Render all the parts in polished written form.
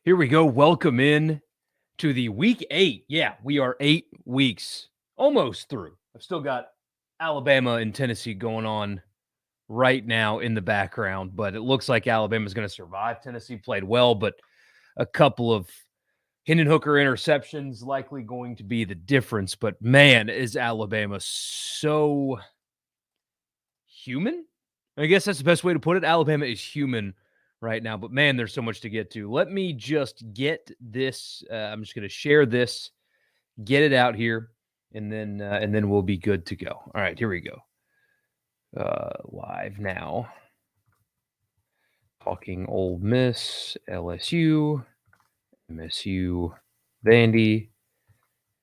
Here we go. Welcome in to the week 8. Yeah, we are 8 weeks almost through. I've still got Alabama and Tennessee going on right now in the background, but it looks like Alabama's going to survive. Tennessee played well, but a couple of Hendon Hooker interceptions likely going to be the difference. But man, is Alabama so human? I guess that's the best way to put it. Alabama is human right now, but man, there's so much to get to. Let me just get this. I'm just going to share this, get it out here, and then we'll be good to go. All right, here we go. Live now. Talking Ole Miss, LSU, MSU, Vandy,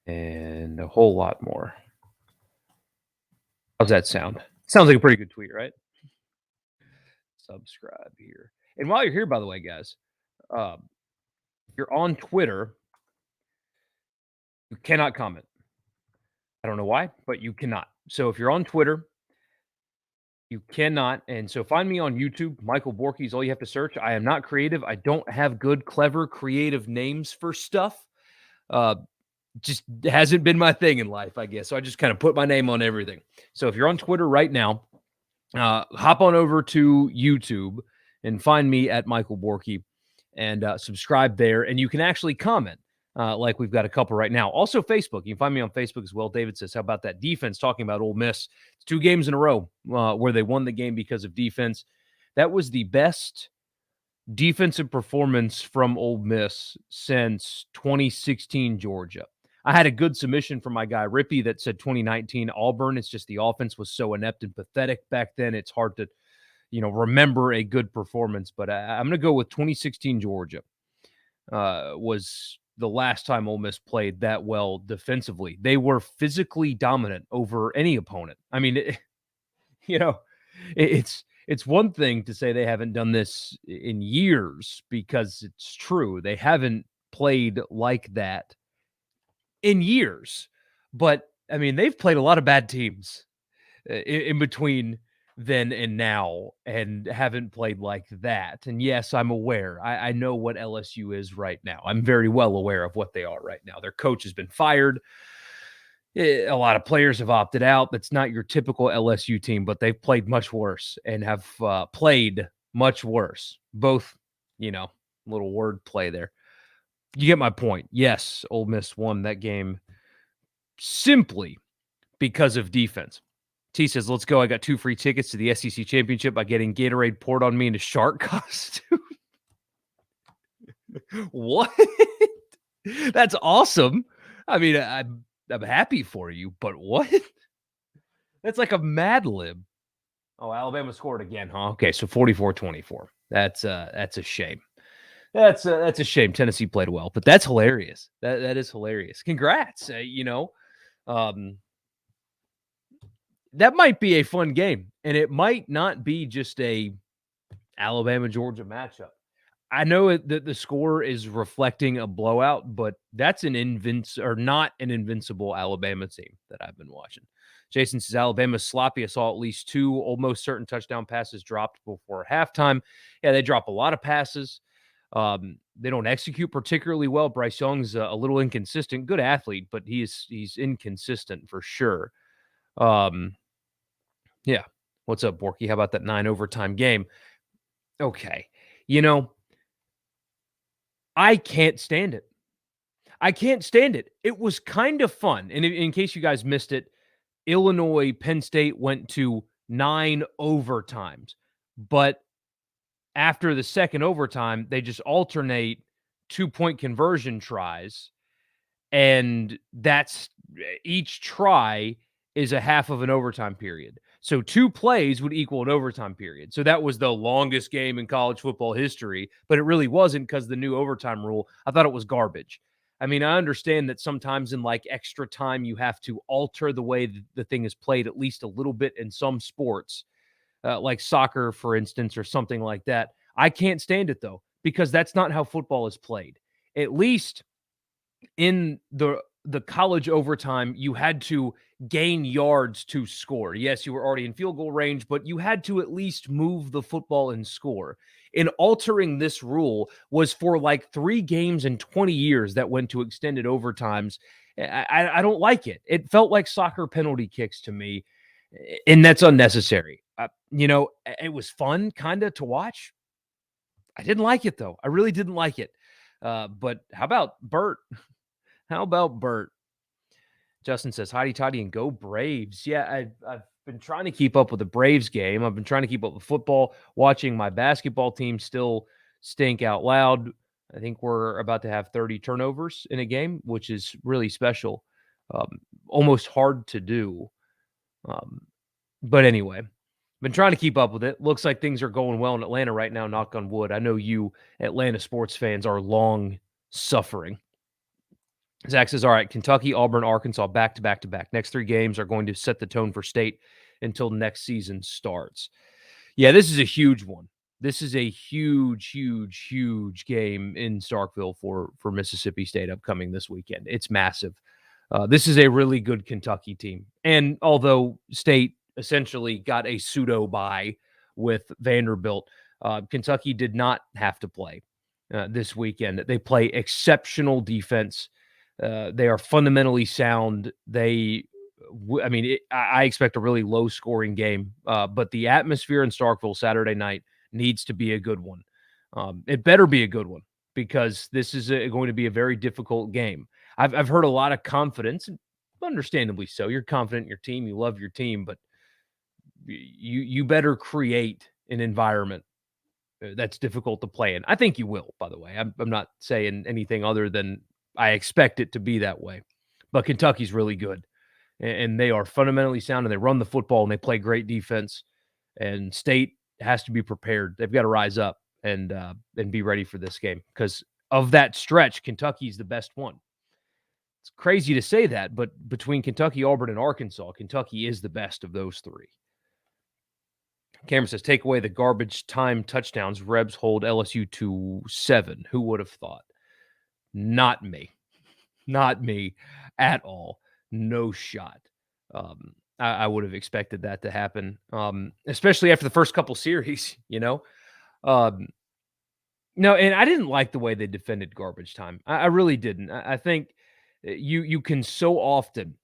and a whole lot more. How's that sound? Sounds like a pretty good tweet, right? Subscribe here. And while you're here, by the way, guys, if you're on Twitter, you cannot comment. I don't know why, but you cannot. So if you're on Twitter, you cannot. And so find me on YouTube. Michael Borkey is all you have to search. I am not creative. I don't have good, clever, creative names for stuff. Just hasn't been my thing in life, I guess. So I just kind of put my name on everything. So if you're on Twitter right now, hop on over to YouTube and find me at Michael Borkey and subscribe there. And you can actually comment. Like we've got a couple right now. Also, Facebook. You can find me on Facebook as well. David says, how about that defense? Talking about Ole Miss. It's 2 games in a row where they won the game because of defense. That was the best defensive performance from Ole Miss since 2016 Georgia. I had a good submission from my guy Rippy that said 2019 Auburn. It's just the offense was so inept and pathetic back then. It's hard to, remember a good performance. But I'm going to go with 2016 Georgia. Was the last time Ole Miss played that well defensively. They were physically dominant over any opponent. I mean, it's one thing to say they haven't done this in years because it's true. They haven't played like that in years. But I mean, they've played a lot of bad teams in between then and now and haven't played like that. And yes, I'm aware. I know what LSU is right now. I'm very well aware of what they are right now. Their coach has been fired. A lot of players have opted out. That's not your typical LSU team, but they've played much worse and have played much worse. Both, little word play there. You get my point. Yes, Ole Miss won that game simply because of defense. T says, let's go. I got 2 free tickets to the SEC championship by getting Gatorade poured on me in a shark costume. What? That's awesome. I mean, I'm happy for you, but what? That's like a Mad Lib. Oh, Alabama scored again, huh? Okay, so 44-24. That's a shame. That's a shame. Tennessee played well, but that's hilarious. That is hilarious. Congrats. That might be a fun game, and it might not be just a Alabama-Georgia matchup. I know that the score is reflecting a blowout, but that's not an invincible Alabama team that I've been watching. Jason says Alabama's sloppy. I saw at least 2 almost certain touchdown passes dropped before halftime. Yeah, they drop a lot of passes. They don't execute particularly well. Bryce Young's a little inconsistent. Good athlete, but he's inconsistent for sure. Yeah. What's up, Borky? How about that 9 overtime game? Okay. I can't stand it. I can't stand it. It was kind of fun. And in case you guys missed it, Illinois, Penn State went to 9 overtimes. But after the second overtime, they just alternate 2-point conversion tries. And that's each try is a half of an overtime period. So 2 plays would equal an overtime period. So that was the longest game in college football history, but it really wasn't because the new overtime rule. I thought it was garbage. I mean, I understand that sometimes in like extra time, you have to alter the way the thing is played at least a little bit in some sports, like soccer, for instance, or something like that. I can't stand it, though, because that's not how football is played. At least in the college overtime, you had to gain yards to score. Yes, you were already in field goal range, but you had to at least move the football and score. in altering this rule was for like 3 games in 20 years that went to extended overtimes. I don't like it. It felt like soccer penalty kicks to me, and that's unnecessary. It was fun kind of to watch. I didn't like it though. I really didn't like it. But how about Bert? How about Bert? Justin says, "Hotty toddy and go Braves." Yeah, I've been trying to keep up with the Braves game. I've been trying to keep up with football, watching my basketball team still stink out loud. I think we're about to have 30 turnovers in a game, which is really special. Almost hard to do. But anyway, been trying to keep up with it. Looks like things are going well in Atlanta right now, knock on wood. I know you Atlanta sports fans are long suffering. Zach says, all right, Kentucky, Auburn, Arkansas, back to back to back. Next 3 games are going to set the tone for state until next season starts. Yeah, this is a huge one. This is a huge, huge, huge game in Starkville for Mississippi State upcoming this weekend. It's massive. This is a really good Kentucky team. And although State essentially got a pseudo bye with Vanderbilt, Kentucky did not have to play this weekend. They play exceptional defense. They are fundamentally sound. I expect a really low-scoring game, but the atmosphere in Starkville Saturday night needs to be a good one. It better be a good one because this is going to be a very difficult game. I've heard a lot of confidence, and understandably so. You're confident in your team. You love your team, but you better create an environment that's difficult to play in. I think you will, by the way. I'm not saying anything other than I expect it to be that way. But Kentucky's really good, and they are fundamentally sound, and they run the football, and they play great defense. And State has to be prepared. They've got to rise up and be ready for this game because of that stretch, Kentucky's the best one. It's crazy to say that, but between Kentucky, Auburn, and Arkansas, Kentucky is the best of those 3. Cameron says, take away the garbage time touchdowns. Rebs hold LSU to 7. Who would have thought? Not me. Not me at all. No shot. I would have expected that to happen, especially after the first couple series, No, and I didn't like the way they defended garbage time. I really didn't. I think you can so often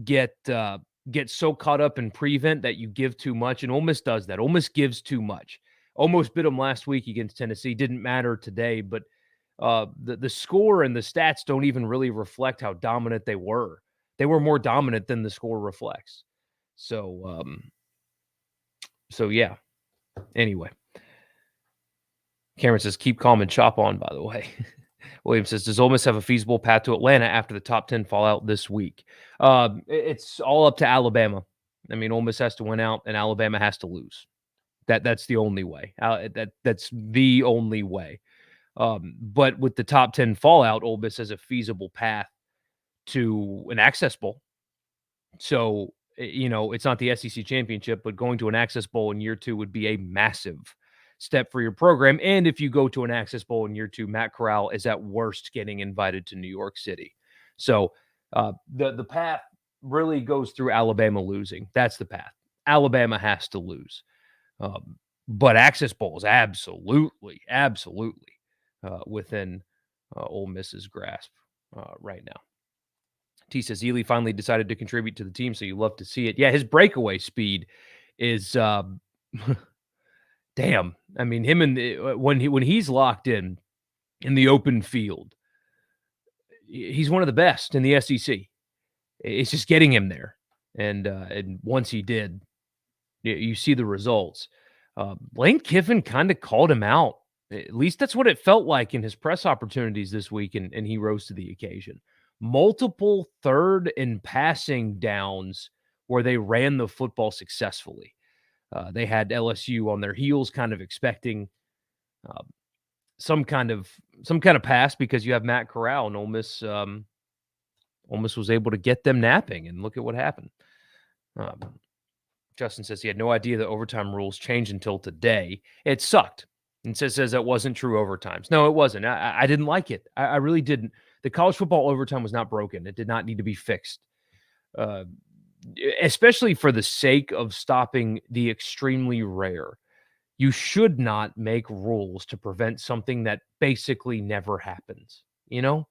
get so caught up in prevent that you give too much, and Ole Miss does that. Ole Miss gives too much. Almost bit them last week against Tennessee. Didn't matter today, but the score and the stats don't even really reflect how dominant they were. They were more dominant than the score reflects. So yeah. Anyway, Cameron says, keep calm and chop on, by the way. William says, does Ole Miss have a feasible path to Atlanta after the top 10 fall out this week? It's all up to Alabama. I mean, Ole Miss has to win out, and Alabama has to lose. That's the only way. That's the only way. But with the top 10 fallout, Ole Miss has a feasible path to an Access Bowl. So, it's not the SEC championship, but going to an Access Bowl in year 2 would be a massive step for your program. And if you go to an Access Bowl in year 2, Matt Corral is at worst getting invited to New York City. So the path really goes through Alabama losing. That's the path. Alabama has to lose. But Access Bowl is absolutely within Ole Miss's grasp right now. T says Ely finally decided to contribute to the team, so you love to see it. Yeah, his breakaway speed is damn. I mean, him and when he's locked in the open field, he's one of the best in the SEC. It's just getting him there, and once he did, you see the results. Lane Kiffin kind of called him out. At least that's what it felt like in his press opportunities this week, and he rose to the occasion. Multiple third and passing downs where they ran the football successfully. They had LSU on their heels, kind of expecting some kind of pass because you have Matt Corral, and Ole Miss was able to get them napping, and look at what happened. Justin says he had no idea the overtime rules changed until today. It sucked. And says that wasn't true overtimes. No, it wasn't. I didn't like it. I really didn't. The college football overtime was not broken. It did not need to be fixed, especially for the sake of stopping the extremely rare. You should not make rules to prevent something that basically never happens, you know?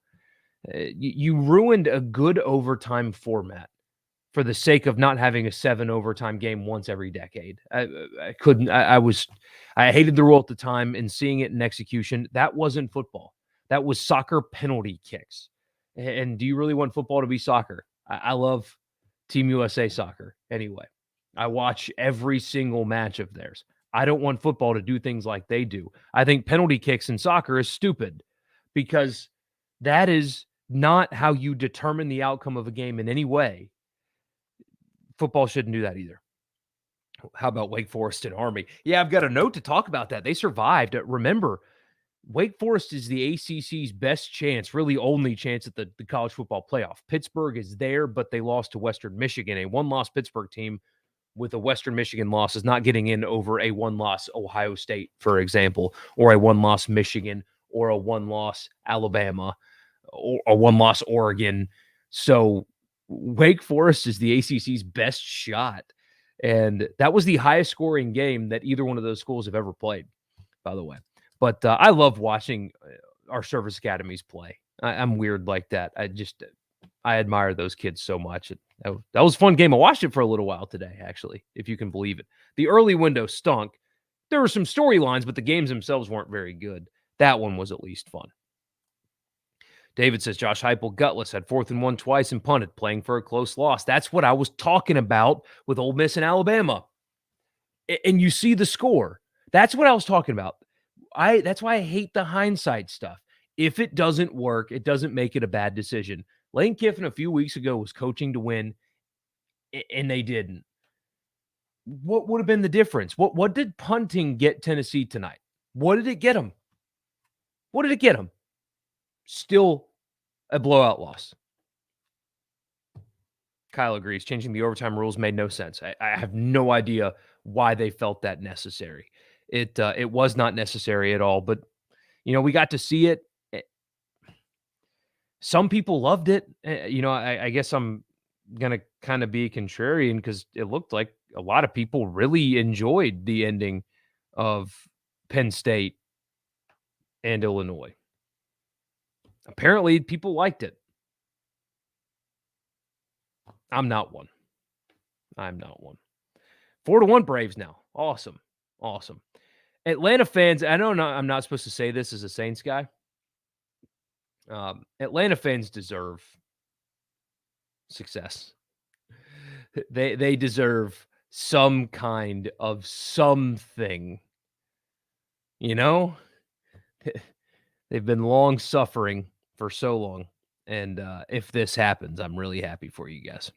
You ruined a good overtime format for the sake of not having a 7 overtime game once every decade. I couldn't I hated the rule at the time, and seeing it in execution, that wasn't football. That was soccer penalty kicks. And do you really want football to be soccer? I love Team USA soccer anyway. I watch every single match of theirs. I don't want football to do things like they do. I think penalty kicks in soccer is stupid because that is not how you determine the outcome of a game in any way. Football shouldn't do that either. How about Wake Forest and Army? Yeah, I've got a note to talk about that. They survived. Remember, Wake Forest is the ACC's best chance, really only chance at the college football playoff. Pittsburgh is there, but they lost to Western Michigan. A one-loss Pittsburgh team with a Western Michigan loss is not getting in over a one-loss Ohio State, for example, or a one-loss Michigan, or a one-loss Alabama, or a one-loss Oregon. So Wake Forest is the ACC's best shot. And that was the highest scoring game that either one of those schools have ever played, by the way. But I love watching our service academies play. I'm weird like that. I admire those kids so much. That was a fun game. I watched it for a little while today, actually, if you can believe it. The early window stunk. There were some storylines, but the games themselves weren't very good. That one was at least fun. David says Josh Heupel gutless, had 4th and 1 twice and punted, playing for a close loss. That's what I was talking about with Ole Miss and Alabama. And you see the score. That's what I was talking about. That's why I hate the hindsight stuff. If it doesn't work, it doesn't make it a bad decision. Lane Kiffin a few weeks ago was coaching to win, and they didn't. What would have been the difference? What did punting get Tennessee tonight? What did it get them? What did it get them? Still a blowout loss. Kyle agrees. Changing the overtime rules made no sense. I have no idea why they felt that necessary. It was not necessary at all, but we got to see it. Some people loved it. I guess I'm gonna kind of be contrarian because it looked like a lot of people really enjoyed the ending of Penn State and Illinois. Apparently, people liked it. I'm not one. 4-1 Braves now. Awesome. Atlanta fans, I know I'm not supposed to say this as a Saints guy. Atlanta fans deserve success. They deserve some kind of something. They've been long suffering for so long. And if this happens, I'm really happy for you guys.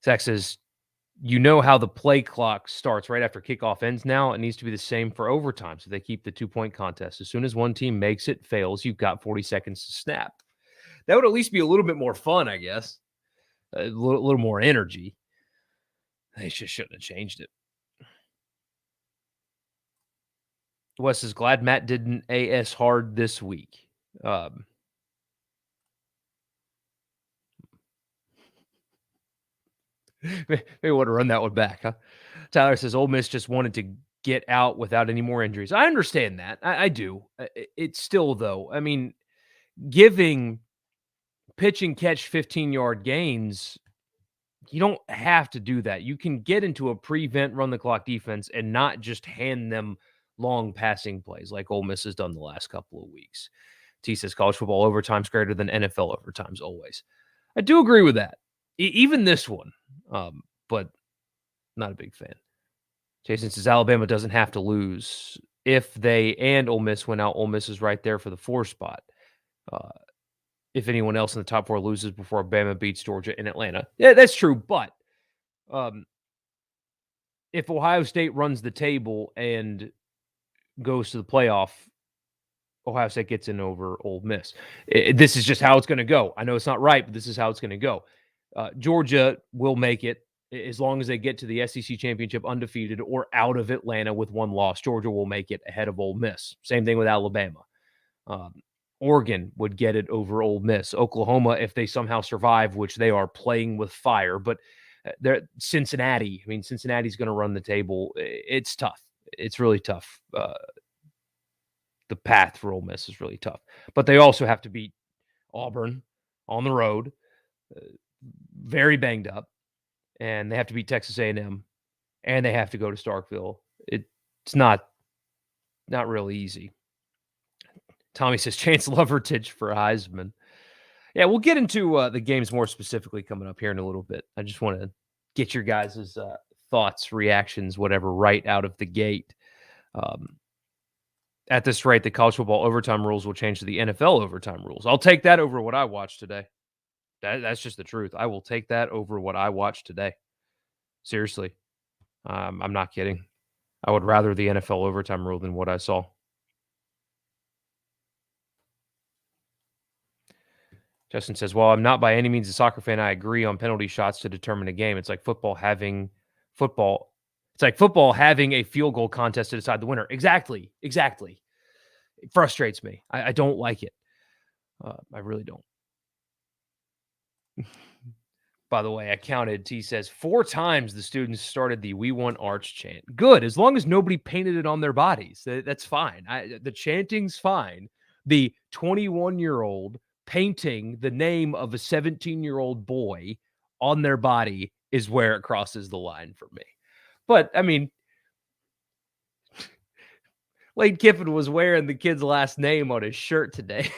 Zach says, how the play clock starts right after kickoff ends now. It needs to be the same for overtime, so they keep the 2-point contest. As soon as one team makes it, fails, you've got 40 seconds to snap. That would at least be a little bit more fun, I guess. A little more energy. They just shouldn't have changed it. Wes is glad Matt didn't AS hard this week. Maybe want to run that one back, huh? Tyler says Ole Miss just wanted to get out without any more injuries. I understand that. I do. It's still, though, giving pitch and catch 15-yard gains, you don't have to do that. You can get into a prevent run the clock defense and not just hand them long passing plays like Ole Miss has done the last couple of weeks. T says college football overtime's greater than NFL overtimes always. I do agree with that. Even this one, but not a big fan. Jason says Alabama doesn't have to lose. If they and Ole Miss went out, Ole Miss is right there for the 4 spot. If anyone else in the top 4 loses before Bama beats Georgia in Atlanta. Yeah, that's true. But if Ohio State runs the table and goes to the playoff, Ohio State gets in over Ole Miss. This is just how it's going to go. I know it's not right, but this is how it's going to go. Georgia will make it as long as they get to the SEC championship undefeated or out of Atlanta with 1 loss. Georgia will make it ahead of Ole Miss. Same thing with Alabama. Oregon would get it over Ole Miss. Oklahoma, if they somehow survive, which they are playing with fire. But They're Cincinnati. I mean, Cincinnati's going to run the table. It's tough. It's really tough. The path for Ole Miss is really tough. But they also have to beat Auburn on the road, very banged up, and they have to beat Texas A&M, and they have to go to Starkville. It's not really easy. Tommy says Chance Lovertich for Heisman. Yeah, we'll get into the games more specifically coming up here in a little bit. I just want to get your guys' thoughts, reactions, whatever, right out of the gate. At this rate, the college football overtime rules will change to the NFL overtime rules. I'll take that over what I watched today. That's just the truth. I will take that over what I watched today. Seriously. I'm not kidding. I would rather the NFL overtime rule than what I saw. Justin says, well, I'm not by any means a soccer fan. I agree on penalty shots to determine a game. It's like football having a field goal contest to decide the winner. Exactly. It frustrates me. I don't like it. I really don't. By the way, I counted. T says 4 times the students started the "We Want Arch" chant. Good, as long as nobody painted it on their bodies. That's fine. The chanting's fine. The 21-year-old painting the name of a 17-year-old boy on their body is where it crosses the line for me. But, I mean, Lane Kiffin was wearing the kid's last name on his shirt today.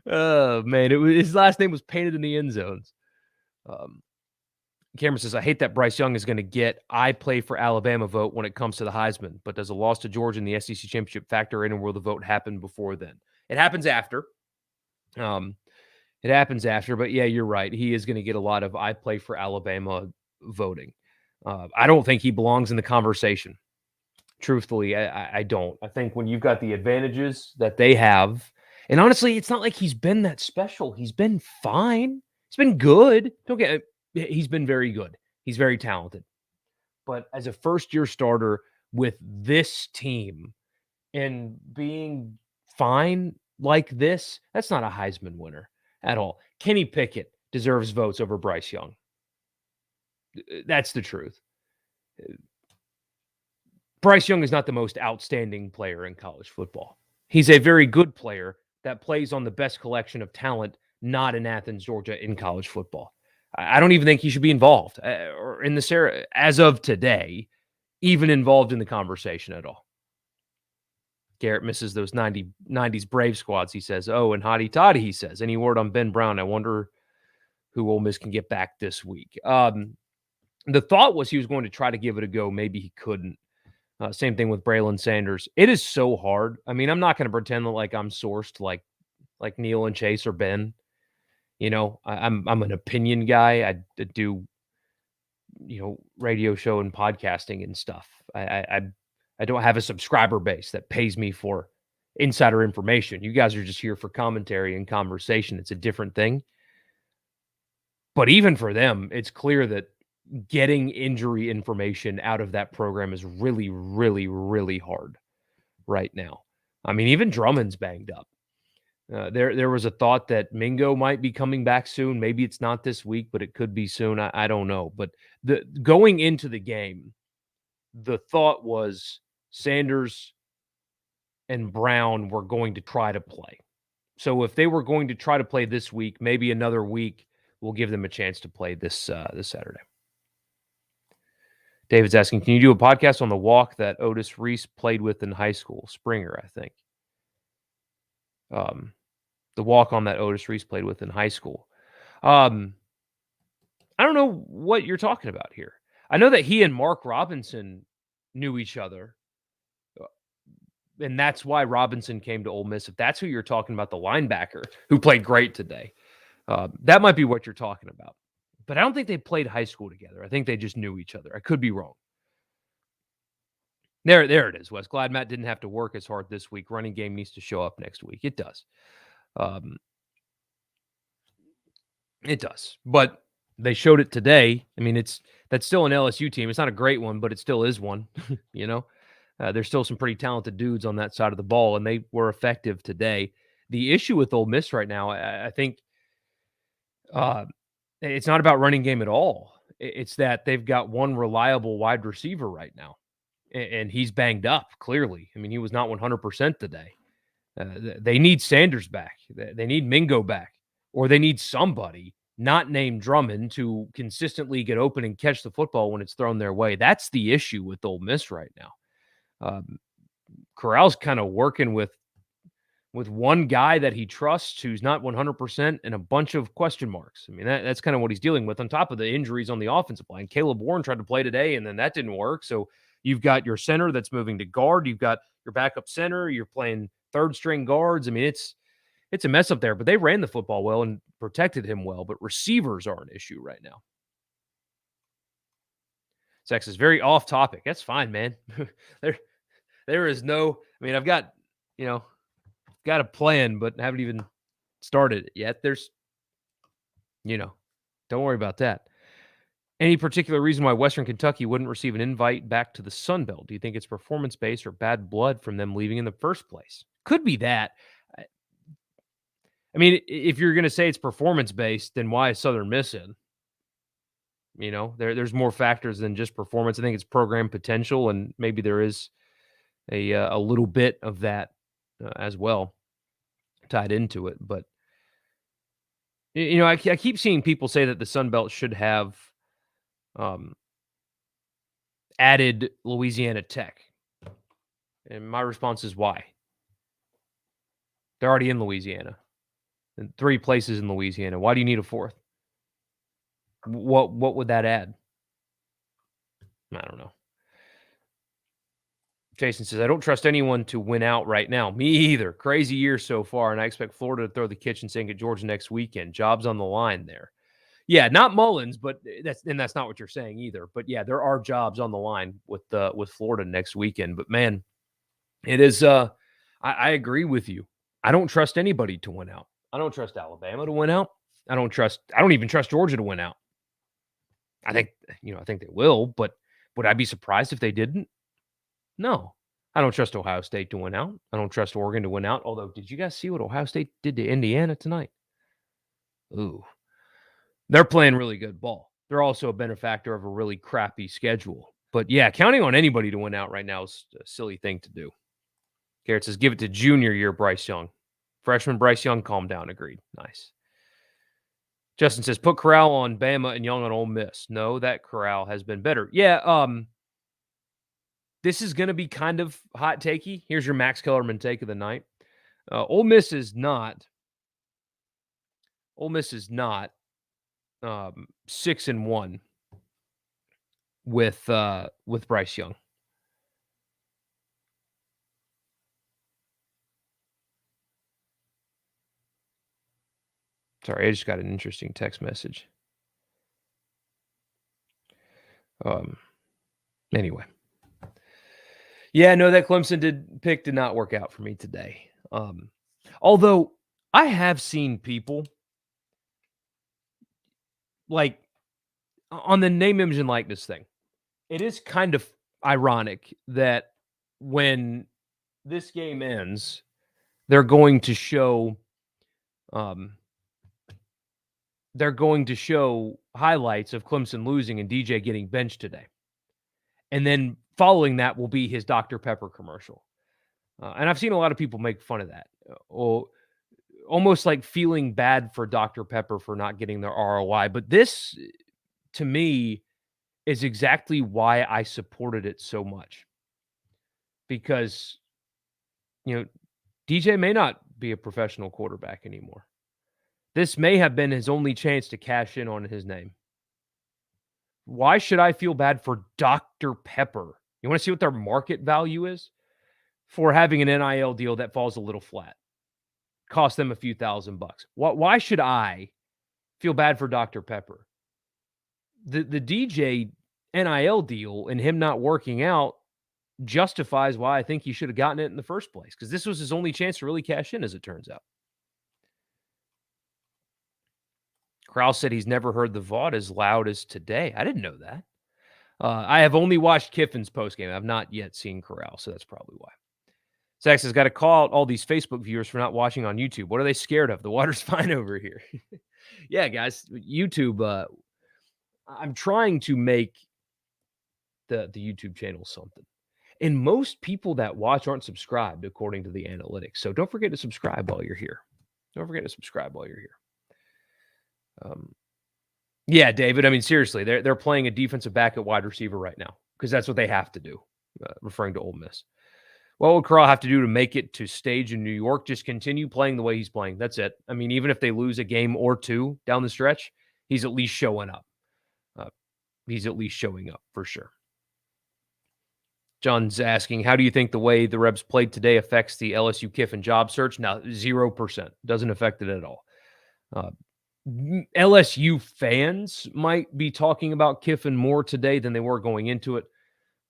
Oh, man. His last name was painted in the end zones. Cameron says, I hate that Bryce Young is going to get I play for Alabama vote when it comes to the Heisman, but does a loss to Georgia in the SEC championship factor in, and will the vote happen before then? It happens after. But yeah, you're right. He is going to get a lot of I play for Alabama voting. I don't think he belongs in the conversation. Truthfully, I don't. I think when you've got the advantages that they have, and honestly, it's not like he's been that special. He's been fine. He's been good. He's been very good. He's very talented. But as a first-year starter with this team and being fine like this, that's not a Heisman winner at all. Kenny Pickett deserves votes over Bryce Young. That's the truth. Bryce Young is not the most outstanding player in college football. He's a very good player that plays on the best collection of talent, not in Athens, Georgia, in college football. I don't even think he should be involved or in this era, as of today, even involved in the conversation at all. Garrett misses those 90s Brave squads, he says. Oh, and Hottie Toddy, he says. Any word on Ben Brown? I wonder who Ole Miss can get back this week. The thought was he was going to try to give it a go. Maybe he couldn't. Same thing with Braylon Sanders. It is so hard. I mean, I'm not going to pretend that like I'm sourced like Neil and Chase or Ben. You know, I'm an opinion guy. I do, radio show and podcasting and stuff. I don't have a subscriber base that pays me for insider information. You guys are just here for commentary and conversation. It's a different thing. But even for them, it's clear that getting injury information out of that program is really, really, really hard right now. I mean, even Drummond's banged up. There was a thought that Mingo might be coming back soon. Maybe it's not this week, but it could be soon. I don't know. But going into the game, the thought was Sanders and Brown were going to try to play. So if they were going to try to play this week, maybe another week will give them a chance to play this Saturday. David's asking, can you do a podcast on the walk that Otis Reese played with in high school? Springer, I think. The walk on that Otis Reese played with in high school. I don't know what you're talking about here. I know that he and Mark Robinson knew each other, and that's why Robinson came to Ole Miss. If that's who you're talking about, the linebacker who played great today, that might be what you're talking about. But I don't think they played high school together. I think they just knew each other. I could be wrong. There it is, Wes. Glad Matt didn't have to work as hard this week. Running game needs to show up next week. It does. It does. But they showed it today. I mean, that's still an LSU team. It's not a great one, but it still is one. There's still some pretty talented dudes on that side of the ball, and they were effective today. The issue with Ole Miss right now, I think, It's not about running game at all. It's that they've got one reliable wide receiver right now, and he's banged up, clearly. I mean, he was not 100% today. They need Sanders back. They need Mingo back, or they need somebody not named Drummond to consistently get open and catch the football when it's thrown their way. That's the issue with Ole Miss right now. Corral's kind of working with one guy that he trusts who's not 100% and a bunch of question marks. I mean, that's kind of what he's dealing with on top of the injuries on the offensive line. Caleb Warren tried to play today, and then that didn't work. So you've got your center that's moving to guard. You've got your backup center. You're playing third-string guards. I mean, it's a mess up there, but they ran the football well and protected him well, but receivers are an issue right now. Sex is very off topic. That's fine, man. There is no, I mean, I've got, got a plan, but haven't even started it yet. There's, don't worry about that. Any particular reason why Western Kentucky wouldn't receive an invite back to the Sun Belt? Do you think it's performance-based or bad blood from them leaving in the first place? Could be that. I mean, if you're going to say it's performance-based, then why is Southern Miss in? There's more factors than just performance. I think it's program potential, and maybe there is a little bit of that as well tied into it. But I keep seeing people say that the Sun Belt should have added Louisiana Tech, and my response is why? They're already in Louisiana, and 3 places in Louisiana. Why do you need a 4th? What would that add? I don't know. Jason says, I don't trust anyone to win out right now. Me either. Crazy year so far, and I expect Florida to throw the kitchen sink at Georgia next weekend. Jobs on the line there. Yeah, not Mullins, but that's not what you're saying either. But yeah, there are jobs on the line with Florida next weekend. But man, it is. I agree with you. I don't trust anybody to win out. I don't trust Alabama to win out. I don't even trust Georgia to win out. I think they will, but would I be surprised if they didn't? No. I don't trust Ohio State to win out. I don't trust Oregon to win out. Although, did you guys see what Ohio State did to Indiana tonight? Ooh. They're playing really good ball. They're also a benefactor of a really crappy schedule. But yeah, counting on anybody to win out right now is a silly thing to do. Garrett says, give it to junior year Bryce Young. Freshman Bryce Young, calm down. Agreed. Nice. Justin says, put Corral on Bama and Young on Ole Miss. No, that Corral has been better. Yeah, this is going to be kind of hot takey. Here's your Max Kellerman take of the night. Ole Miss is not 6-1 with Bryce Young. Sorry, I just got an interesting text message. Anyway. Yeah, no, that Clemson pick did not work out for me today. Although I have seen people like on the name, image, and likeness thing. It is kind of ironic that when this game ends, they're going to show highlights of Clemson losing and DJ getting benched today. And then following that will be his Dr. Pepper commercial. And I've seen a lot of people make fun of that. Almost like feeling bad for Dr. Pepper for not getting their ROI. But this, to me, is exactly why I supported it so much. Because, DJ may not be a professional quarterback anymore. This may have been his only chance to cash in on his name. Why should I feel bad for Dr. Pepper? You want to see what their market value is? For having an NIL deal that falls a little flat. Cost them a few $1,000. Why should I feel bad for Dr. Pepper? The DJ NIL deal and him not working out justifies why I think he should have gotten it in the first place. Because this was his only chance to really cash in, as it turns out. Krause said he's never heard the VOD as loud as today. I didn't know that. I have only watched Kiffin's postgame. I've not yet seen Corral, so that's probably why. Sax has got to call out all these Facebook viewers for not watching on YouTube. What are they scared of? The water's fine over here. Yeah, guys, YouTube. I'm trying to make the YouTube channel something. And most people that watch aren't subscribed according to the analytics. So don't forget to subscribe while you're here. Don't forget to subscribe while you're here. Yeah, David. I mean, seriously, they're playing a defensive back at wide receiver right now because that's what they have to do. Referring to Ole Miss. What would Corral have to do to make it to stage in New York? Just continue playing the way he's playing. That's it. I mean, even if they lose a game or two down the stretch, he's at least showing up. He's at least showing up for sure. John's asking, how do you think the way the Rebs played today affects the LSU Kiffin job search? Now, 0%. Doesn't affect it at all. LSU fans might be talking about Kiffin more today than they were going into it,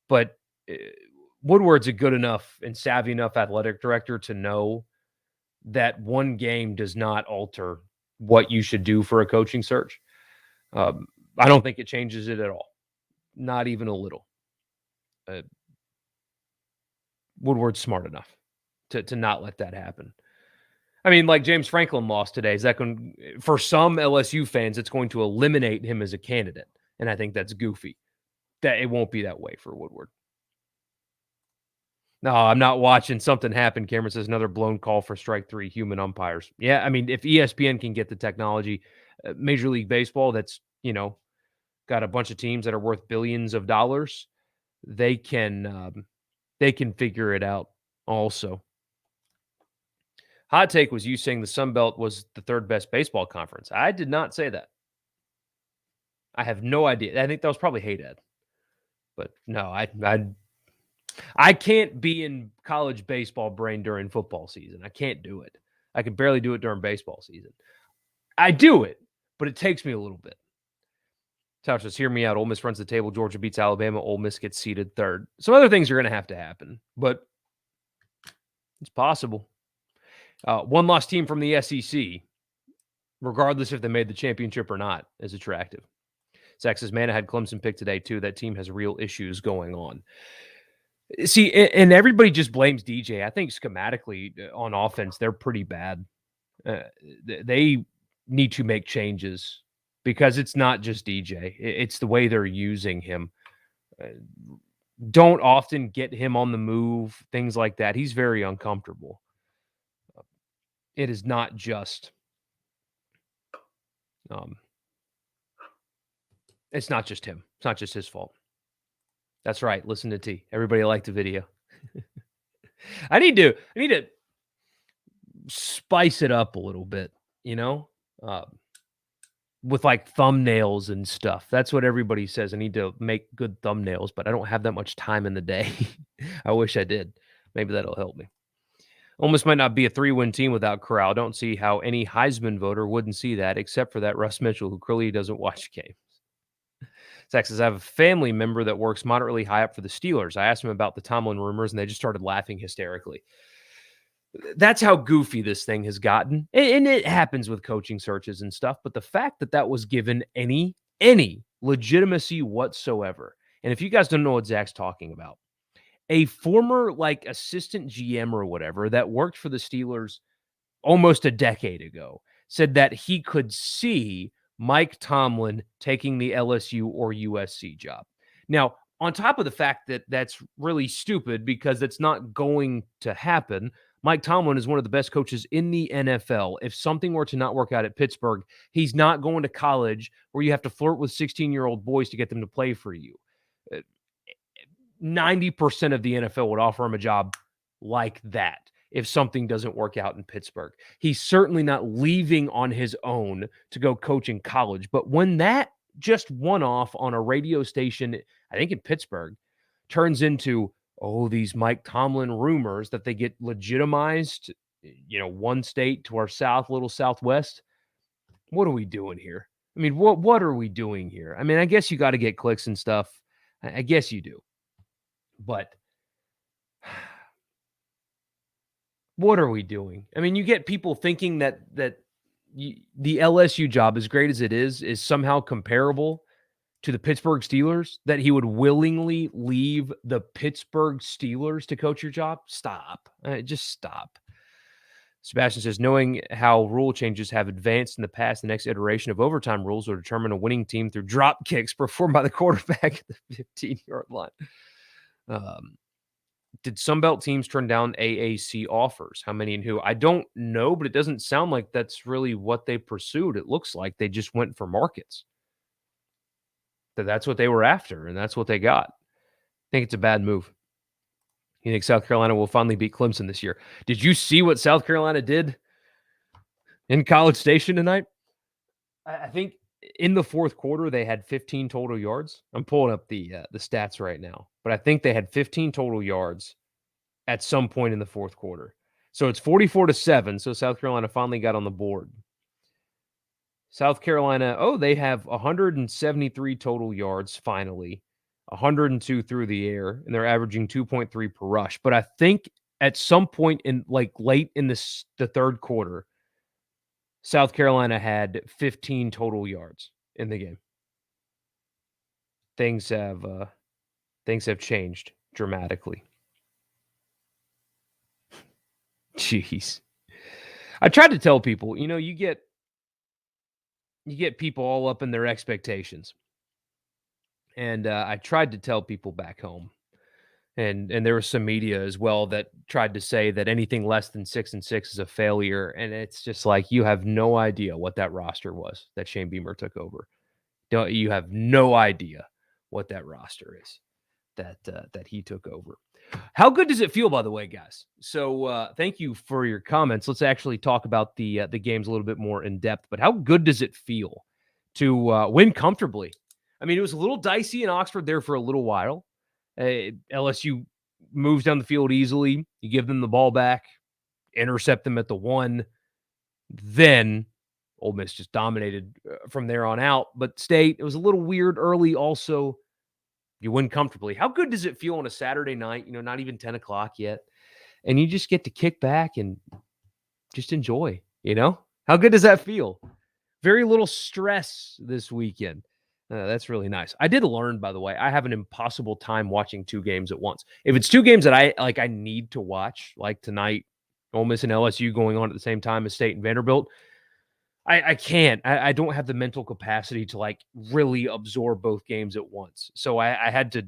but Woodward's a good enough and savvy enough athletic director to know that one game does not alter what you should do for a coaching search. I don't think it changes it at all. Not even a little. Woodward's smart enough to not let that happen. I mean, like James Franklin lost today. Is that going for some LSU fans, it's going to eliminate him as a candidate. And I think that's goofy. That it won't be that way for Woodward. No, I'm not watching something happen. Cameron says another blown call for strike 3 human umpires. Yeah, I mean, if ESPN can get the technology, Major League Baseball, that's, got a bunch of teams that are worth billions of dollars, they can figure it out also. Hot take was you saying the Sun Belt was the third best baseball conference. I did not say that. I have no idea. I think that was probably Haydad. But no, I can't be in college baseball brain during football season. I can't do it. I can barely do it during baseball season. I do it, but it takes me a little bit. Tausch says, hear me out. Ole Miss runs the table. Georgia beats Alabama. Ole Miss gets seeded third. Some other things are going to happen, but it's possible. One lost team from the SEC, regardless if they made the championship or not, is attractive. Zach says, man, I had Clemson pick today, too. That team has real issues going on. See, and everybody just blames DJ. I think schematically on offense, they're pretty bad. They need to make changes because it's not just DJ. It's the way they're using him. Don't often get him on the move, things like that. He's very uncomfortable. It is not just it's not just him. It's not just his fault. That's right. Listen to T. Everybody liked the video. I need to spice it up a little bit, with like thumbnails and stuff. That's what everybody says. I need to make good thumbnails, but I don't have that much time in the day. I wish I did. Maybe that'll help me. Almost might not be a 3-win team without Corral. I don't see how any Heisman voter wouldn't see that, except for that Russ Mitchell, who clearly doesn't watch games. Zach says, I have a family member that works moderately high up for the Steelers. I asked him about the Tomlin rumors, and they just started laughing hysterically. That's how goofy this thing has gotten. And it happens with coaching searches and stuff. But the fact that that was given any legitimacy whatsoever. And if you guys don't know what Zach's talking about, a former assistant GM or whatever that worked for the Steelers almost a decade ago said that he could see Mike Tomlin taking the LSU or USC job. Now, on top of the fact that that's really stupid because it's not going to happen, Mike Tomlin is one of the best coaches in the NFL. If something were to not work out at Pittsburgh, he's not going to college where you have to flirt with 16-year-old boys to get them to play for you. 90% of the NFL would offer him a job like that if something doesn't work out in Pittsburgh. He's certainly not leaving on his own to go coach in college. But when that just one-off on a radio station, I think in Pittsburgh, turns into, these Mike Tomlin rumors that they get legitimized, one state to our south, little southwest, what are we doing here? I mean, what are we doing here? I mean, I guess you got to get clicks and stuff. I guess you do. But what are we doing? I mean, you get people thinking that the LSU job, as great as it is somehow comparable to the Pittsburgh Steelers that he would willingly leave the Pittsburgh Steelers to coach your job? Stop. Just stop. Sebastian says, knowing how rule changes have advanced in the past, the next iteration of overtime rules will determine a winning team through drop kicks performed by the quarterback at the 15-yard line. Did Sunbelt teams turn down AAC offers? How many and who? I don't know, but it doesn't sound like that's really what they pursued. It looks like they just went for markets. That's what they were after, and that's what they got. I think it's a bad move. You think South Carolina will finally beat Clemson this year? Did you see what South Carolina did in College Station tonight? I think in the fourth quarter, they had 15 total yards. I'm pulling up the stats right now, but I think they had 15 total yards at some point in the fourth quarter. So it's 44-7. So South Carolina finally got on the board. South Carolina, they have 173 total yards finally, 102 through the air, and they're averaging 2.3 per rush. But I think at some point in late in the third quarter, South Carolina had 15 total yards in the game. Things have changed dramatically. Jeez. I tried to tell people, you get people all up in their expectations. And I tried to tell people back home, and there was some media as well that tried to say that anything less than 6-6 is a failure. And it's just like, you have no idea what that roster was that Shane Beamer took over. You have no idea what that roster is that he took over. How good does it feel, by the way, guys? So thank you for your comments. Let's actually talk about the games a little bit more in depth. But how good does it feel to win comfortably? I mean, it was a little dicey in Oxford there for a little while. LSU moves down the field easily. You give them the ball back, intercept them at the 1. Then Ole Miss just dominated from there on out. But State, it was a little weird early also. You win comfortably. How good does it feel on a Saturday night, not even 10 o'clock yet, and you just get to kick back and just enjoy, How good does that feel? Very little stress this weekend. That's really nice. I did learn, by the way, I have an impossible time watching 2 games at once. If it's 2 games that I need to watch, like tonight, Ole Miss and LSU going on at the same time as State and Vanderbilt, I can't. I don't have the mental capacity to really absorb both games at once. So I had to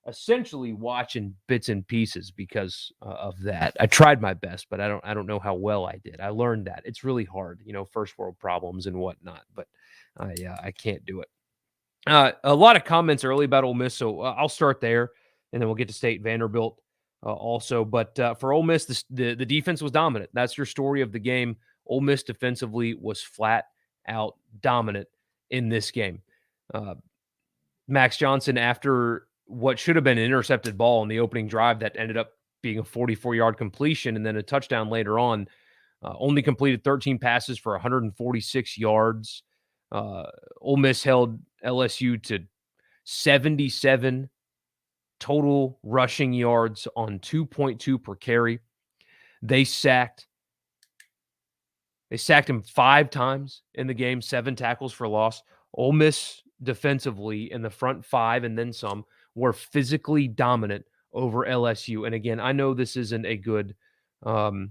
essentially watch in bits and pieces because of that. I tried my best, but I don't know how well I did. I learned that it's really hard, first world problems and whatnot. But I can't do it. A lot of comments early about Ole Miss, so I'll start there, and then we'll get to State Vanderbilt also. But for Ole Miss, the defense was dominant. That's your story of the game. Ole Miss defensively was flat out dominant in this game. Max Johnson, after what should have been an intercepted ball in the opening drive that ended up being a 44-yard completion and then a touchdown later on, only completed 13 passes for 146 yards. Ole Miss held LSU to 77 total rushing yards on 2.2 per carry. They sacked him 5 times in the game, 7 tackles for loss. Ole Miss defensively in the front 5 and then some were physically dominant over LSU. And again, I know this isn't a good LSU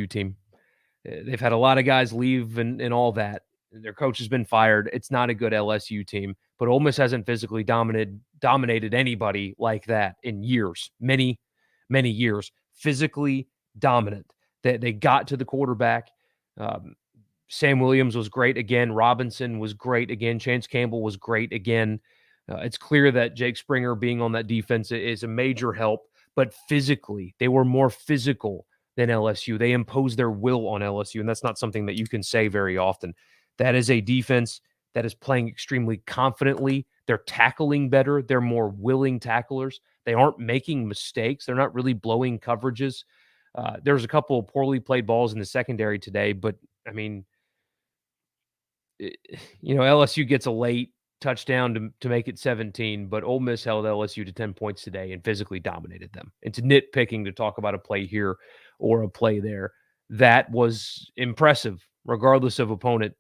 team. They've had a lot of guys leave and all that. Their coach has been fired. It's not a good LSU team, but Ole Miss hasn't physically dominated anybody like that in years, many, many years. Physically dominant. They got to the quarterback. Sam Williams was great again. Robinson was great again. Chance Campbell was great again. It's clear that Jake Springer being on that defense is a major help, but physically, they were more physical than LSU. They imposed their will on LSU, and that's not something that you can say very often. That is a defense that is playing extremely confidently. They're tackling better. They're more willing tacklers. They aren't making mistakes. They're not really blowing coverages. There's a couple of poorly played balls in the secondary today, but, I mean, LSU gets a late touchdown to make it 17, but Ole Miss held LSU to 10 points today and physically dominated them. It's nitpicking to talk about a play here or a play there. That was impressive, regardless of opponent,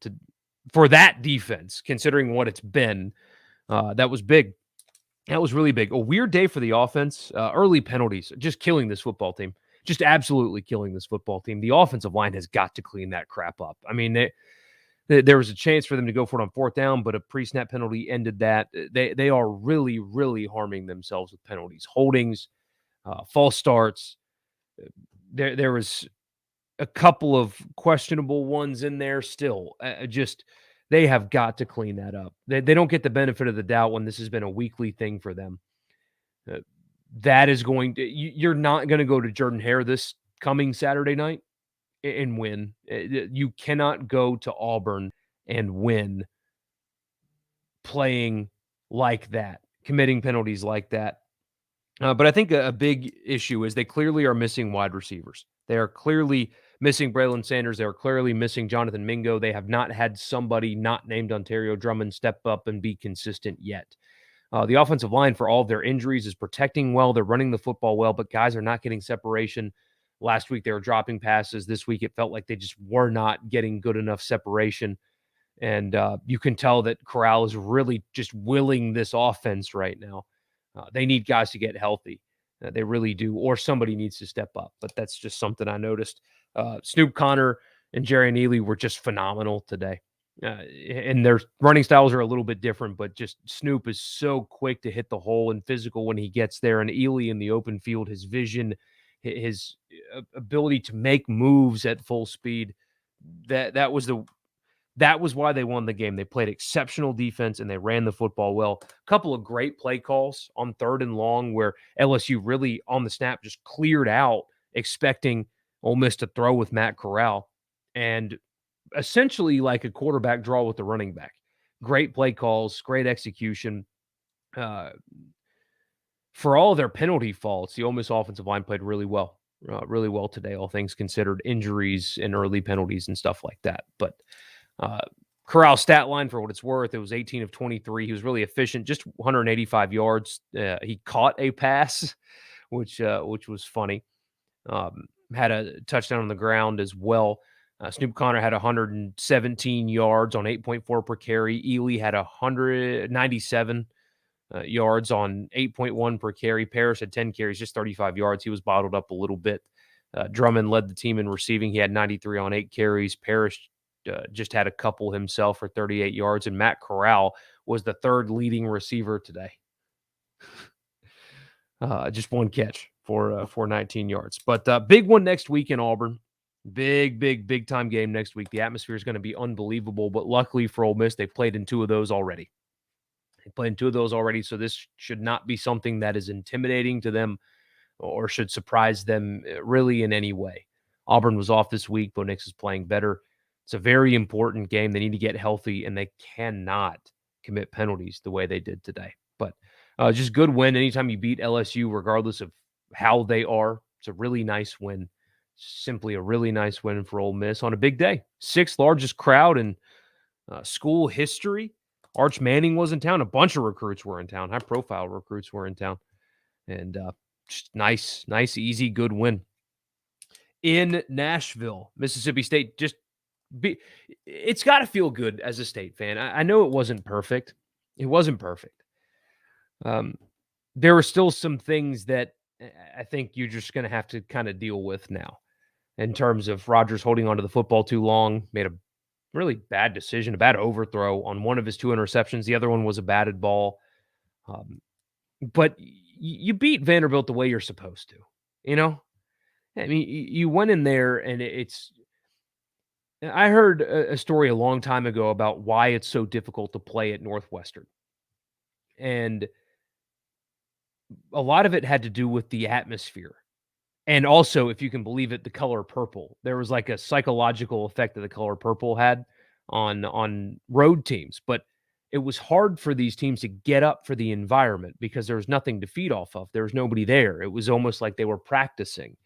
for that defense, considering what it's been, that was big. That was really big. A weird day for the offense. Early penalties, just killing this football team. Just absolutely killing this football team. The offensive line has got to clean that crap up. I mean, there was a chance for them to go for it on fourth down, but a pre-snap penalty ended that. They are really, really harming themselves with penalties, holdings, false starts. There was a couple of questionable ones in there still. Just they have got to clean that up. They don't get the benefit of the doubt when this has been a weekly thing for them. Uh, that is going to you're not going to go to Jordan Hare this coming Saturday night and win. You cannot go to Auburn and win playing like that, committing penalties like that. But I think a big issue is they clearly are missing wide receivers. They are clearly missing Braylon Sanders. They are clearly missing Jonathan Mingo. They have not had somebody not named Ontario Drummond step up and be consistent yet. The offensive line, for all of their injuries, is protecting well. They're running the football well, but guys are not getting separation. Last week, they were dropping passes. This week, it felt like they just were not getting good enough separation. And you can tell that Corral is really just willing this offense right now. They need guys to get healthy. They really do. Or somebody needs to step up. But that's just something I noticed. Snoop Connor and Jerry Neely were just phenomenal today. And their running styles are a little bit different, but just Snoop is so quick to hit the hole and physical when he gets there. And Ely in the open field, his vision, his ability to make moves at full speed. That was why they won the game. They played exceptional defense and they ran the football well. A couple of great play calls on third and long where LSU really on the snap just cleared out, expecting Ole Miss to throw with Matt Corral, and essentially like a quarterback draw with the running back. Great play calls, great execution. For all their penalty faults, the Ole Miss offensive line played really well today, all things considered, injuries and early penalties and stuff like that. But Corral's stat line, for what it's worth, it was 18 of 23. He was really efficient, just 185 yards. He caught a pass, which was funny. Had a touchdown on the ground as well. Snoop Connor had 117 yards on 8.4 per carry. Ely had 197 yards on 8.1 per carry. Parrish had 10 carries, just 35 yards. He was bottled up a little bit. Drummond led the team in receiving. He had 93 on 8 carries. Parrish just had a couple himself for 38 yards, and Matt Corral was the third leading receiver today. Just one catch for 19 yards. But big one next week in Auburn. Big time game next week. The atmosphere is going to be unbelievable, but luckily for Ole Miss, they played in two of those already. So this should not be something that is intimidating to them or should surprise them really in any way. Auburn was off this week. Bo Nix is playing better. It's a very important game. They need to get healthy, and they cannot commit penalties the way they did today. But just good win. Anytime you beat LSU, regardless of how they are, it's a really nice win. Simply a really nice win for Ole Miss on a big day. Sixth largest crowd in school history. Arch Manning was in town. A bunch of recruits were in town. High-profile recruits were in town. And just nice, easy, good win. In Nashville, Mississippi State, it's got to feel good as a State fan. I know it wasn't perfect. It wasn't perfect. There were still some things that I think you're just going to have to kind of deal with now in terms of Rodgers holding onto the football too long, made a really bad decision, a bad overthrow on one of his two interceptions. The other one was a batted ball. But you beat Vanderbilt the way you're supposed to, you know? I mean, you went in there and I heard a story a long time ago about why it's so difficult to play at Northwestern. And a lot of it had to do with the atmosphere. And also, if you can believe it, the color purple. There was like a psychological effect that the color purple had on road teams. But it was hard for these teams to get up for the environment because there was nothing to feed off of. There was nobody there. It was almost like they were practicing.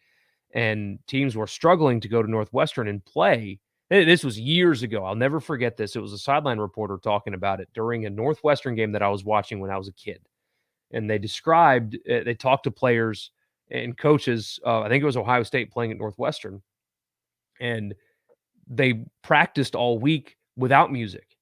And teams were struggling to go to Northwestern and play. This was years ago. I'll never forget this. It was a sideline reporter talking about it during a Northwestern game that I was watching when I was a kid. And they talked to players and coaches. I think it was Ohio State playing at Northwestern. And they practiced all week without music,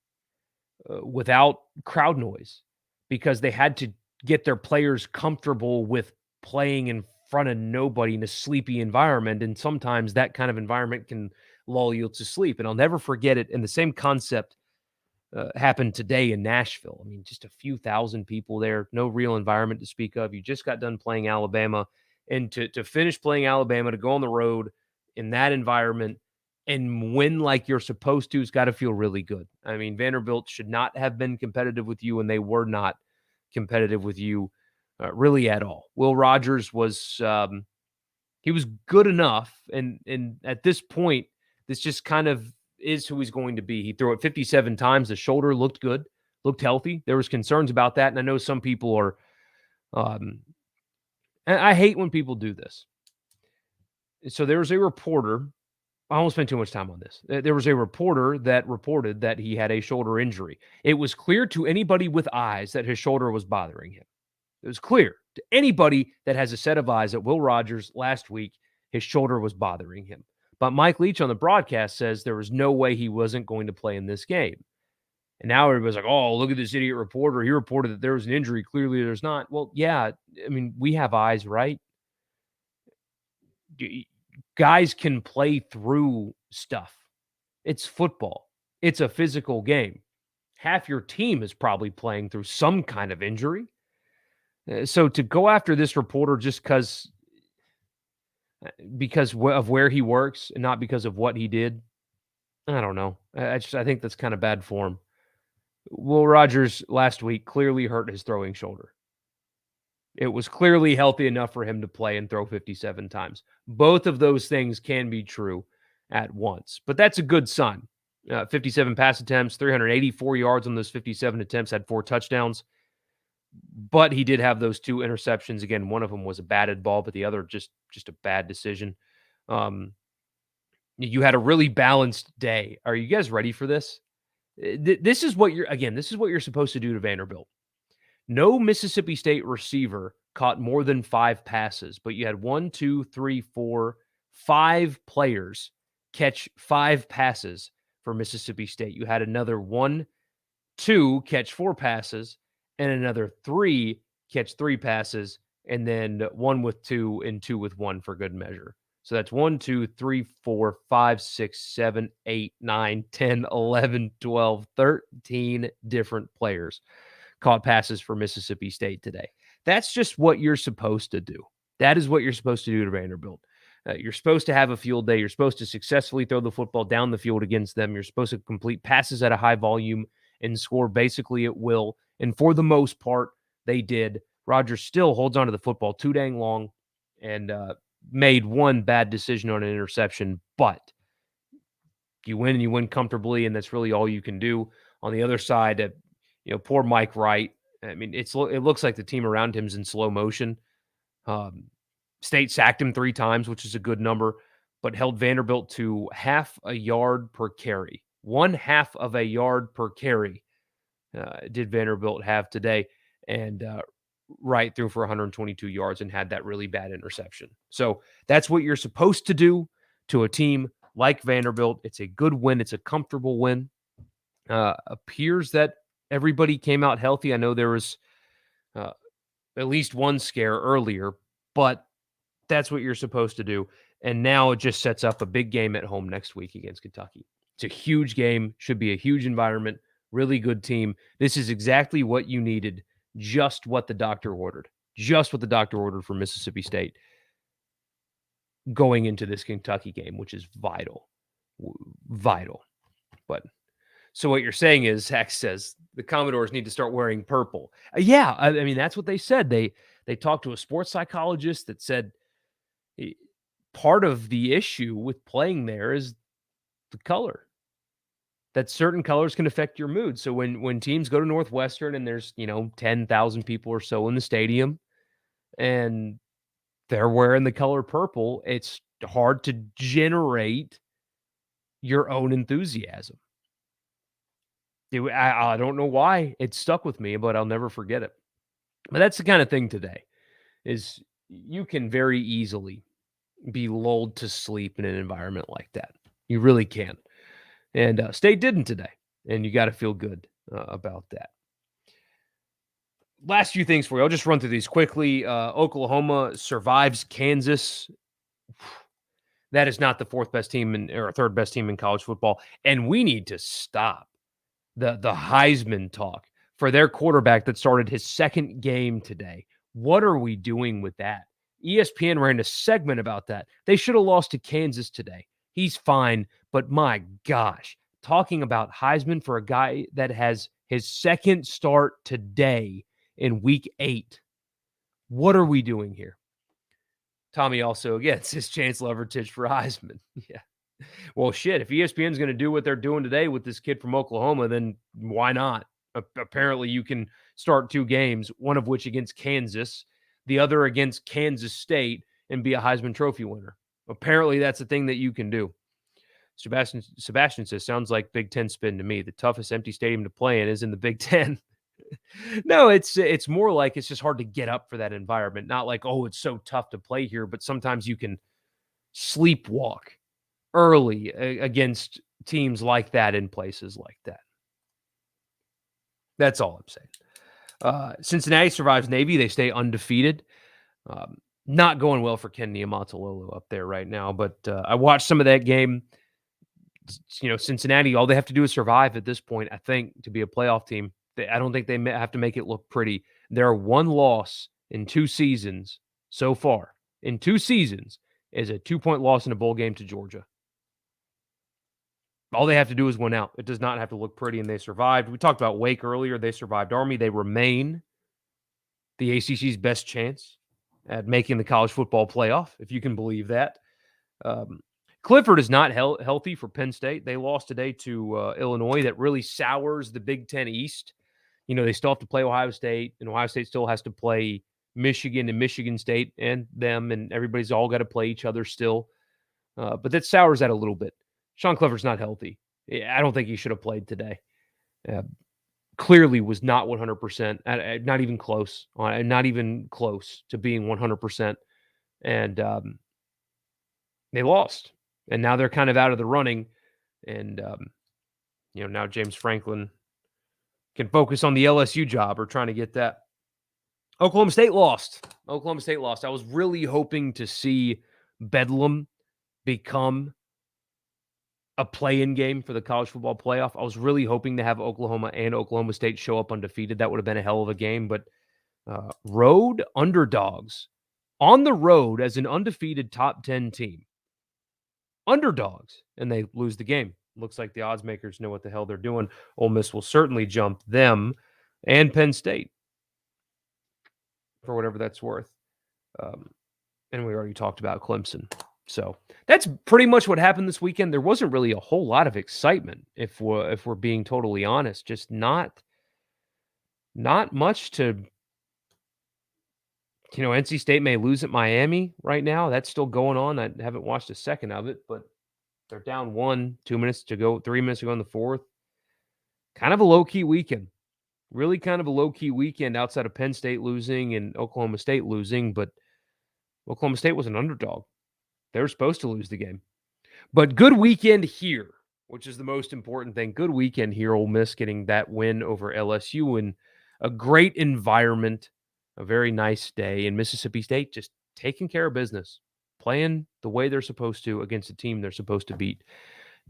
without crowd noise, because they had to get their players comfortable with playing in front of nobody in a sleepy environment. And sometimes that kind of environment can lull you to sleep. And I'll never forget it. And the same concept happened today in Nashville. I mean, just a few thousand people there, no real environment to speak of. You just got done playing Alabama, and to finish playing Alabama, to go on the road in that environment and win like you're supposed to, has got to feel really good. I mean, Vanderbilt should not have been competitive with you, and they were not competitive with you really at all. Will Rogers was he was good enough, and at this point, this just kind of is who he's going to be. He threw it 57 times. The shoulder looked good, looked healthy. There was concerns about that, and I know some people are. Um, and I hate when people do this. So there was a reporter. I won't spend too much time on this. There was a reporter that reported that he had a shoulder injury. It was clear to anybody with eyes that his shoulder was bothering him. It was clear to anybody that has a set of eyes that Will Rogers last week, his shoulder was bothering him. But Mike Leach on the broadcast says there was no way he wasn't going to play in this game. And now everybody's like, oh, look at this idiot reporter. He reported that there was an injury. Clearly there's not. Well, yeah, I mean, we have eyes, right? Guys can play through stuff. It's football. It's a physical game. Half your team is probably playing through some kind of injury. So to go after this reporter just because of where he works and not because of what he did, I don't know. I think that's kind of bad form. Will Rogers last week clearly hurt his throwing shoulder. It was clearly healthy enough for him to play and throw 57 times. Both of those things can be true at once, but that's a good sign. 57 pass attempts, 384 yards on those 57 attempts, had 4 touchdowns. But he did have those 2 interceptions. Again, one of them was a batted ball, but the other just a bad decision. You had a really balanced day. Are you guys ready for this? This is what you're supposed to do to Vanderbilt. No Mississippi State receiver caught more than 5 passes, but you had 1, 2, 3, 4, 5 players catch 5 passes for Mississippi State. You had another 1, 2 catch 4 passes, and another 3 catch 3 passes, and then 1 with 2 and 2 with 1 for good measure. So that's 1, 2, 3, 4, 5, 6, 7, 8, 9, 10, 11, 12, 13 different players caught passes for Mississippi State today. That's just what you're supposed to do. That is what you're supposed to do to Vanderbilt. You're supposed to have a field day. You're supposed to successfully throw the football down the field against them. You're supposed to complete passes at a high volume and score basically at will. And for the most part, they did. Rogers still holds onto the football too dang long and made one bad decision on an interception, but you win and you win comfortably, and that's really all you can do. On the other side, poor Mike Wright. I mean, it looks like the team around him is in slow motion. State sacked him 3 times, which is a good number, but held Vanderbilt to half a yard per carry. 1/2 of a yard per carry did Vanderbilt have today, and Wright threw for 122 yards and had that really bad interception. So that's what you're supposed to do to a team like Vanderbilt. It's a good win. It's a comfortable win. Appears that everybody came out healthy. I know there was at least one scare earlier, but that's what you're supposed to do. And now it just sets up a big game at home next week against Kentucky. It's a huge game, should be a huge environment, really good team. This is exactly what you needed, just what the doctor ordered, for Mississippi State going into this Kentucky game, which is vital. Vital. But so what you're saying is, Zach says, the Commodores need to start wearing purple. Yeah, I mean, that's what they said. They talked to a sports psychologist that said part of the issue with playing there is the color. That certain colors can affect your mood. So when teams go to Northwestern and there's, 10,000 people or so in the stadium and they're wearing the color purple, it's hard to generate your own enthusiasm. I don't know why it stuck with me, but I'll never forget it. But that's the kind of thing today is you can very easily be lulled to sleep in an environment like that. You really can. And State didn't today. and you got to feel good about that. Last few things for you. I'll just run through these quickly. Oklahoma survives Kansas. That is not the fourth best team or third best team in college football, and we need to stop the Heisman talk for their quarterback that started his second game today. What are we doing with that? ESPN ran a segment about that. They should have lost to Kansas today. He's fine, but my gosh, talking about Heisman for a guy that has his second start today in week 8. What are we doing here? Tommy also gets his chance leverage for Heisman. Yeah. Well, shit, if ESPN's going to do what they're doing today with this kid from Oklahoma, then why not? Apparently, you can start 2 games, one of which against Kansas, the other against Kansas State, and be a Heisman Trophy winner. Apparently, that's a thing that you can do. Sebastian says, sounds like Big Ten spin to me. The toughest empty stadium to play in is in the Big Ten. No, it's more like it's just hard to get up for that environment. Not like, oh, it's so tough to play here, but sometimes you can sleepwalk early against teams like that in places like that. That's all I'm saying. Cincinnati survives Navy. They stay undefeated. Not going well for Ken Niumatalolo up there right now, but I watched some of that game. Cincinnati, all they have to do is survive at this point, I think, to be a playoff team. I don't think they have to make it look pretty. Their one loss in 2 seasons so far, in 2 seasons, is a 2-point loss in a bowl game to Georgia. All they have to do is win out. It does not have to look pretty, and they survived. We talked about Wake earlier. They survived Army. They remain the ACC's best chance at making the college football playoff, if you can believe that. Clifford is not healthy for Penn State. They lost today to Illinois. That really sours the Big Ten East. They still have to play Ohio State, and Ohio State still has to play Michigan and Michigan State and them, and everybody's all got to play each other still. But that sours that a little bit. Sean Clifford's not healthy. I don't think he should have played today. Clearly was not 100%, not even close. Not even close to being 100%. And they lost. And now they're kind of out of the running. And, now James Franklin can focus on the LSU job or trying to get that. Oklahoma State lost. I was really hoping to see Bedlam become a play-in game for the college football playoff. I was really hoping to have Oklahoma and Oklahoma State show up undefeated. That would have been a hell of a game, but road underdogs on the road as an undefeated top 10 team. Underdogs, and they lose the game. Looks like the odds makers know what the hell they're doing. Ole Miss will certainly jump them and Penn State for whatever that's worth. And we already talked about Clemson. So that's pretty much what happened this weekend. There wasn't really a whole lot of excitement, if we're being totally honest. Just not much to, NC State may lose at Miami right now. That's still going on. I haven't watched a second of it, but they're down 1, 2 minutes to go, 3 minutes to go in the fourth. Kind of a low-key weekend. Really kind of a low-key weekend outside of Penn State losing and Oklahoma State losing, but Oklahoma State was an underdog. They were supposed to lose the game. But good weekend here, which is the most important thing. Good weekend here. Ole Miss getting that win over LSU in a great environment, a very nice day. And Mississippi State just taking care of business, playing the way they're supposed to against a team they're supposed to beat.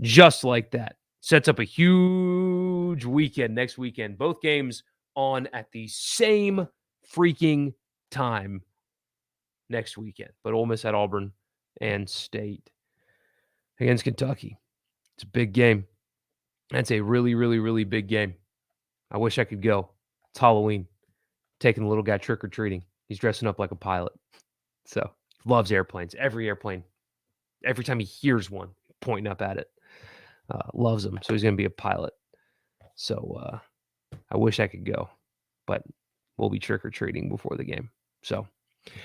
Just like that. Sets up a huge weekend next weekend. Both games on at the same freaking time next weekend. But Ole Miss at Auburn and State against Kentucky. It's a big game. That's a really, really, really big game. I wish I could go. It's Halloween. Taking the little guy trick-or-treating. He's dressing up like a pilot. So, loves airplanes. Every airplane. Every time he hears one, pointing up at it. Loves them. So, he's going to be a pilot. So, I wish I could go. But we'll be trick-or-treating before the game. So,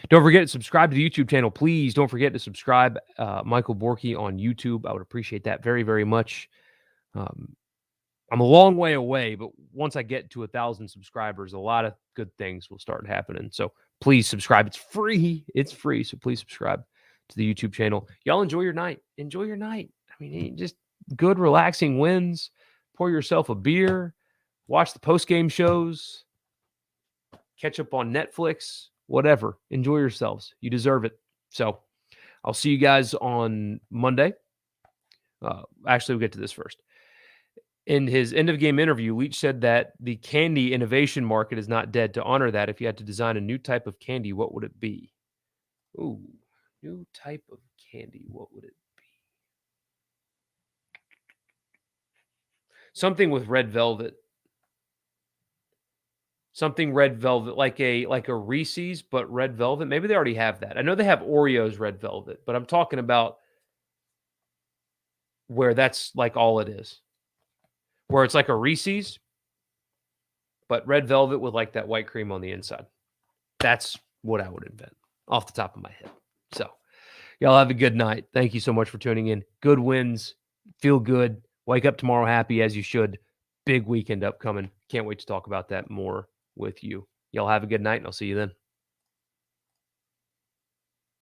don't forget to subscribe to the YouTube channel. Please don't forget to subscribe. Michael Borkey on YouTube. I would appreciate that very, very much. I'm a long way away, but once I get to 1,000 subscribers, a lot of good things will start happening. So please subscribe. It's free. So please subscribe to the YouTube channel. Y'all enjoy your night. I mean, just good, relaxing wins. pour yourself a beer, watch the post-game shows, catch up on Netflix, whatever. Enjoy yourselves. You deserve it. So I'll see you guys on Monday. Actually, we'll get to this first. In his end-of-game interview, Leach said that the candy innovation market is not dead. To honor that, if you had to design a new type of candy, what would it be? Ooh, new type of candy. What would it be? Something with red velvet. Something red velvet, like a Reese's, but red velvet. Maybe they already have that. I know they have Oreos red velvet, but I'm talking about where that's like all it is. Where it's like a Reese's, but red velvet with like that white cream on the inside. That's what I would invent off the top of my head. So, y'all have a good night. Thank you so much for tuning in. Good wins. Feel good. Wake up tomorrow happy as you should. Big weekend upcoming. Can't wait to talk about that more with you. Y'all have a good night, and I'll see you then.